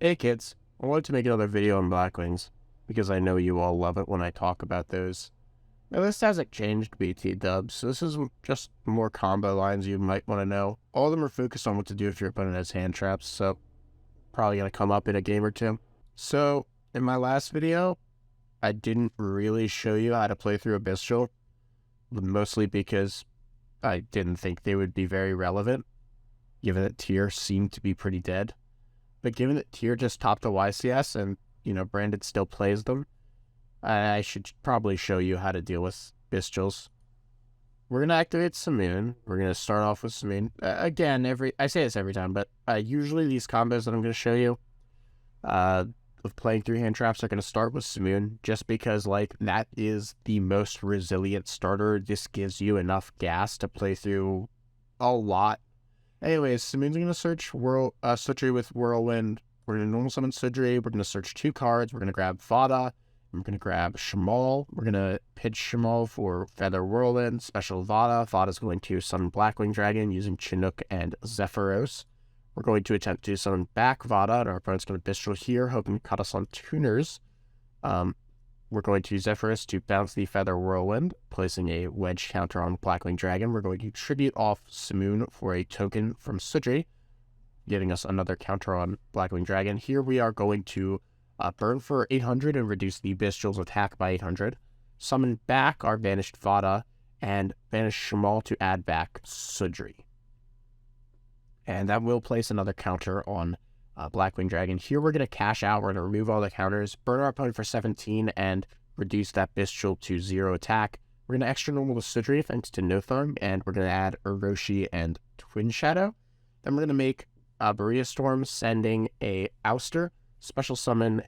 Hey kids, I wanted to make another video on Blackwings, because I know you all love it when I talk about those. Now this hasn't changed BT dubs, so this is just more combo lines you might want to know. All of them are focused on what to do if your opponent has hand traps, so probably going to come up in a game or two. So, in my last video, I didn't really show you how to play through a Bystial, mostly because I didn't think they would be very relevant, given that tier seemed to be pretty dead. But given that tier just topped the YCS and, Branded still plays them, I should probably show you how to deal with Bystials. We're going to activate Simoon. We're going to start off with Simoon. Again, I say this every time, but usually these combos that I'm going to show you of playing through hand traps are going to start with Simoon, just because, that is the most resilient starter. This gives you enough gas to play through a lot. Anyways, Simoon's going to search Sudri with Whirlwind. We're going to normal summon Sudri. We're going to search 2 cards. We're going to grab Vada. We're going to grab Shamal. We're going to pitch Shamal for Feather Whirlwind, special Vada. Vada's going to summon Blackwing Dragon using Chinook and Zephyros. We're going to attempt to summon back Vada, and our opponent's going to Bystial here, hoping to cut us on tuners. We're going to use Zephyros to bounce the Feather Whirlwind, placing a wedge counter on Blackwing Dragon. We're going to tribute off Simoon for a token from Sudri, giving us another counter on Blackwing Dragon. Here we are going to burn for 800 and reduce the Bystial's attack by 800. Summon back our banished Vada, and banish Shamal to add back Sudri. And that will place another counter on Blackwing Dragon. Here we're going to cash out. We're going to remove all the counters, burn our opponent for 17, and reduce that Bystial to 0 attack. We're going to extra normal the Sudri thanks to Notharm, and we're going to add Uroshi and Twin Shadow. Then we're going to make Berea Storm, sending a Ouster, special summon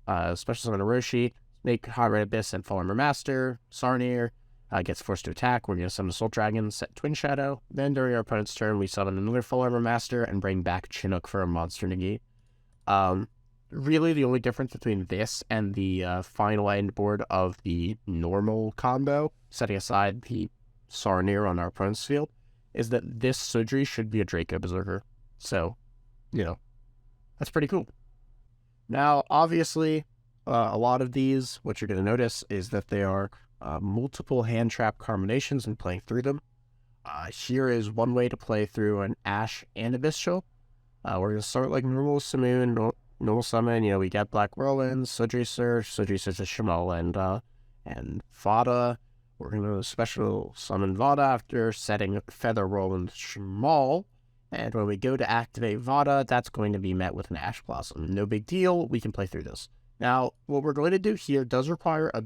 Uroshi, make Hot Red Abyss and Fall Armor Master. Sarnir gets forced to attack. We're going to summon Assault Dragon, set Twin Shadow. Then during our opponent's turn, we summon another Full Armor Master and bring back Chinook for a monster negate. Really, the only difference between this and the final end board of the normal combo, setting aside the Sarnir on our opponent's field, is that this Sudri should be a Draco Berserker. So, that's pretty cool. Now, obviously, a lot of these, what you're going to notice is that they are multiple hand trap combinations and playing through them. Here is one way to play through an Ash and a Bystial. We're going to start like normal Simoon, normal summon. We get Black Whirlwind, Sudri Search to Shamal, and Vada. We're going to special summon Vada after setting Feather Whirlwind Shamal. And when we go to activate Vada, that's going to be met with an Ash Blossom. No big deal. We can play through this. Now, what we're going to do here does require a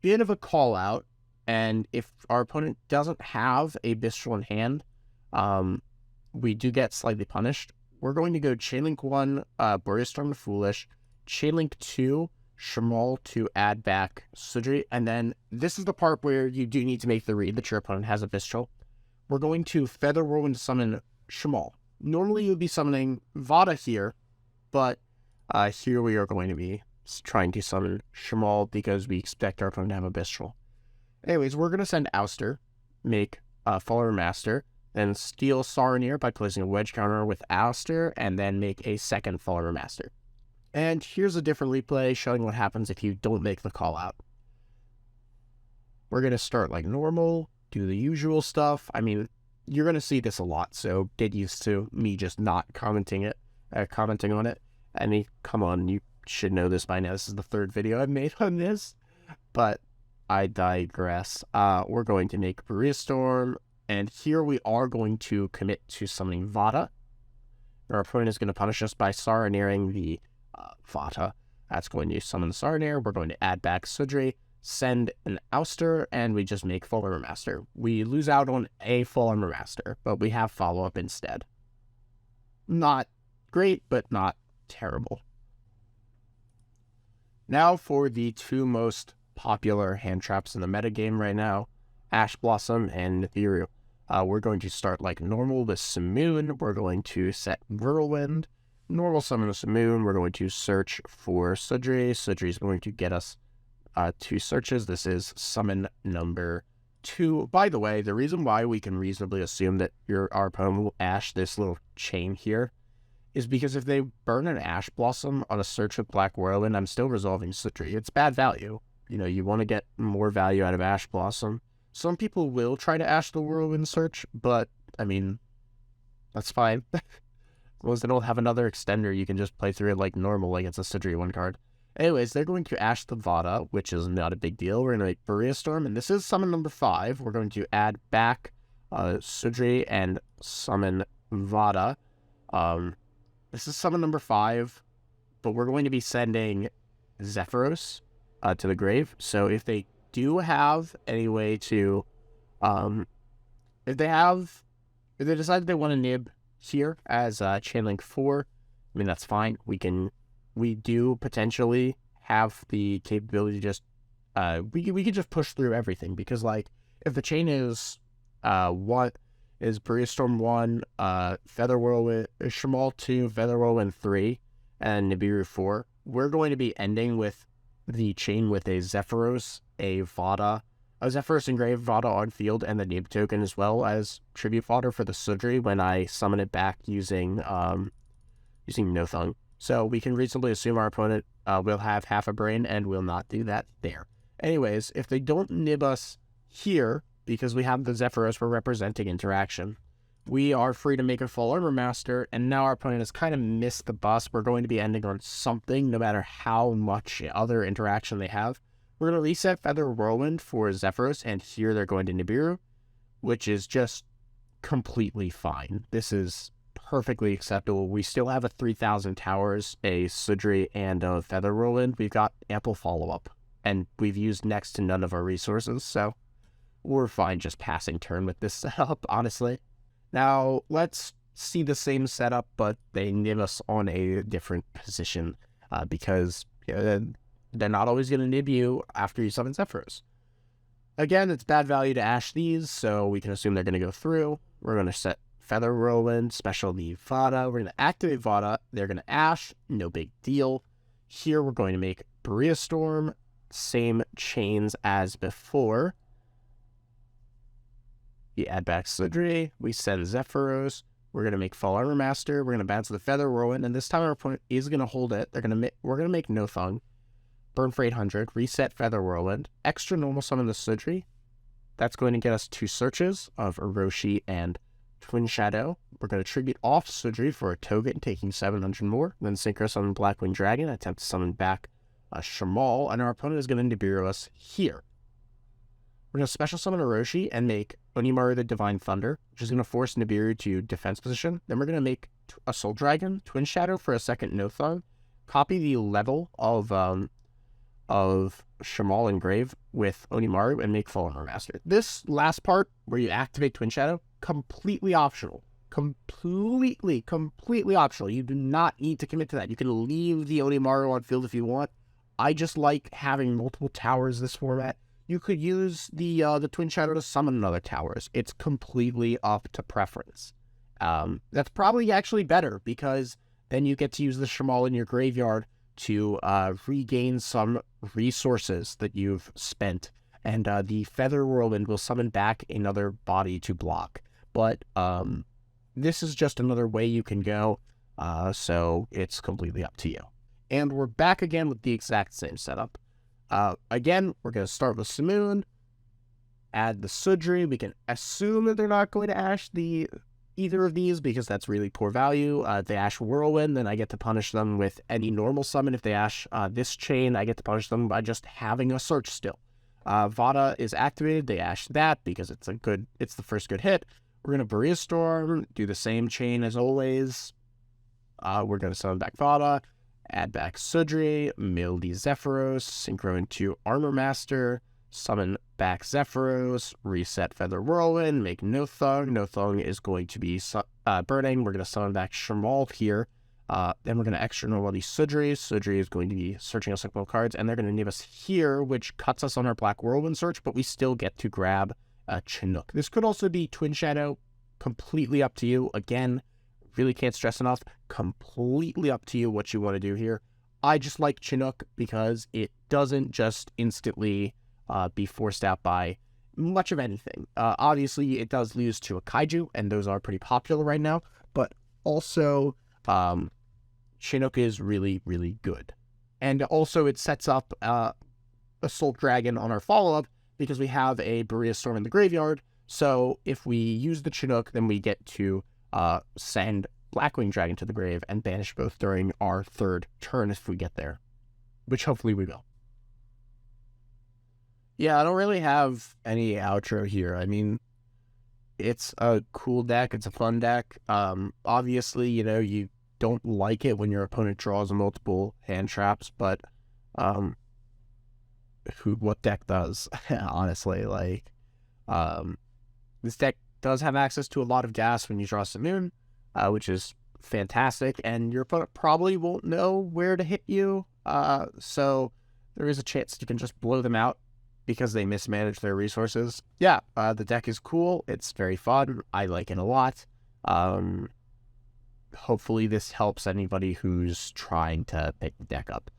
bit of a call out, and if our opponent doesn't have a Bystial in hand, we do get slightly punished. We're going to go Chainlink 1, Berea Storm the Foolish, Chainlink 2, Shamal to add back Sudri, and then this is the part where you do need to make the read that your opponent has a Bystial. We're going to Feather Whirlwind to summon Shamal. Normally you would be summoning Vada here, but here we are going to be trying to summon Shamal because we expect our opponent to have a Bystial. Anyways, we're going to send Ouster, make Faller Master, then steal Sarnir by placing a wedge counter with Ouster, and then make a second Faller Master. And here's a different replay showing what happens if you don't make the call out. We're going to start like normal, do the usual stuff. I mean, you're going to see this a lot, so get used to me just not commenting on it. I mean, come on, you should know this by now. This is the 3rd video I've made on this, but I digress. We're going to make Berea Storm, and here we are going to commit to summoning Vada. Our opponent is going to punish us by Sarniring the Vada. That's going to summon Sarnir. We're going to add back Sudri, send an Ouster, and we just make Full Armor Master. We lose out on a Full Armor Master, but we have follow-up instead. Not great, but not terrible. Now for the 2 most popular hand traps in the metagame right now, Ash Blossom and nibiru. We're going to start like normal with Simoon. We're going to set Whirlwind, normal summon the Simoon. We're going to search for Sudri. Sudri is going to get us 2 searches. This is summon number 2. By the way, the reason why we can reasonably assume that our opponent will Ash this little chain here is because if they burn an ash blossom on a search with black whirlwind, I'm still resolving Sutri. It's bad value. You know, you want to get more value out of ash blossom. Some people will try to ash the whirlwind search, but I mean, that's fine. As long as they don't have another extender, you can just play through it like normal, like it's a Sutri 1 card. Anyways, they're going to ash the Vada, which is not a big deal. We're going to make Berea Storm, and this is summon number 5. We're going to add back Sudri and summon Vada. This is summon number 5, but we're going to be sending Zephyros to the grave. So if they do have any way to, if they decide they want to nib here as Chainlink 4, I mean, that's fine. We do potentially have the capability to just, we could just push through everything, because, like, if the chain is, what is Berea Storm 1, Feather Whirlwind, Shamal 2, Feather Whirlwind 3, and Nibiru 4, we're going to be ending with the chain with a Zephyros, a Vada, a Zephyros Engraved Vada on field, and the Nib token as well as tribute fodder for the Sudri when I summon it back using Nothung. So we can reasonably assume our opponent will have half a brain and will not do that there. Anyways, if they don't nib us here, because we have the Zephyros for representing interaction, we are free to make a full armor master, and now our opponent has kind of missed the bus. We're going to be ending on something, no matter how much other interaction they have. We're going to reset Feather Whirlwind for Zephyros, and here they're going to Nibiru, which is just completely fine. This is perfectly acceptable. We still have a 3,000 towers, a Sudri, and a Feather Whirlwind. We've got ample follow-up, and we've used next to none of our resources, so we're fine just passing turn with this setup, honestly. Now, let's see the same setup, but they nib us on a different position, because they're not always going to nib you after you summon Zephyros. Again, it's bad value to ash these, so we can assume they're going to go through. We're going to set Feather Whirlwind, special the Vada. We're going to activate Vada. They're going to ash, no big deal. Here we're going to make Berea Storm, same chains as before. We add back Sudri, we send Zephyros, we're going to make Full Armor Master, we're going to bounce the Feather Whirlwind, and this time our opponent is going to hold it. We're going to make Nothung, burn for 800, reset Feather Whirlwind, extra normal summon the Sudri. That's going to get us 2 searches of Orochi and Twin Shadow. We're going to tribute off Sudri for a token, taking 700 more, then synchro summon Blackwing Dragon, attempt to summon back Shamal, and our opponent is going to Nibiru us here. We're going to special summon Orochi and make Onimaru the Divine Thunder, which is going to force Nibiru to defense position. Then we're going to make a Soul Dragon, Twin Shadow for a second Nothung, copy the level of Shamal Engrave with Onimaru, and make Full Armor Master. This last part, where you activate Twin Shadow, completely optional. Completely optional. You do not need to commit to that. You can leave the Onimaru on field if you want. I just like having multiple towers this format. You could use the Twin Shadow to summon another towers. It's completely up to preference. That's probably actually better, because then you get to use the Shamal in your graveyard to regain some resources that you've spent, and the Feather Whirlwind will summon back another body to block. But this is just another way you can go, so it's completely up to you. And we're back again with the exact same setup. Again, we're going to start with Simoon, add the Sudri. We can assume that they're not going to ash either of these, because that's really poor value. If they ash Whirlwind, then I get to punish them with any normal summon. If they ash this chain, I get to punish them by just having a search still. Vada is activated. They ash that because it's the first good hit. We're going to Berea Storm, do the same chain as always. We're going to summon back Vada, add back Sudri, mill the Zephyros, synchro into Armor Master, summon back Zephyros, reset Feather Whirlwind, make Nothung. Nothung is going to be burning. We're going to summon back Shamal here. Then we're going to extra normal the Sudri. Sudri is going to be searching us like well cards, and they're going to nib us here, which cuts us on our Black Whirlwind search, but we still get to grab Chinook. This could also be Twin Shadow, completely up to you. Again, really can't stress enough, completely up to you what you want to do here. I just like Chinook because it doesn't just instantly be forced out by much of anything. Obviously, it does lose to a Kaiju, and those are pretty popular right now, but also Chinook is really, really good. And also it sets up Assault Dragon on our follow-up because we have a Berea Storm in the graveyard. So if we use the Chinook, then we get to send Blackwing Dragon to the grave and banish both during our third turn if we get there, which hopefully we will. Yeah, I don't really have any outro here. I mean, it's a cool deck. It's a fun deck. Obviously, you don't like it when your opponent draws multiple hand traps, but what deck does? Honestly, this deck does have access to a lot of gas when you draw Simoon, which is fantastic, and your opponent probably won't know where to hit you, so there is a chance that you can just blow them out because they mismanage their resources. Yeah, the deck is cool. It's very fun. I like it a lot. Hopefully this helps anybody who's trying to pick the deck up.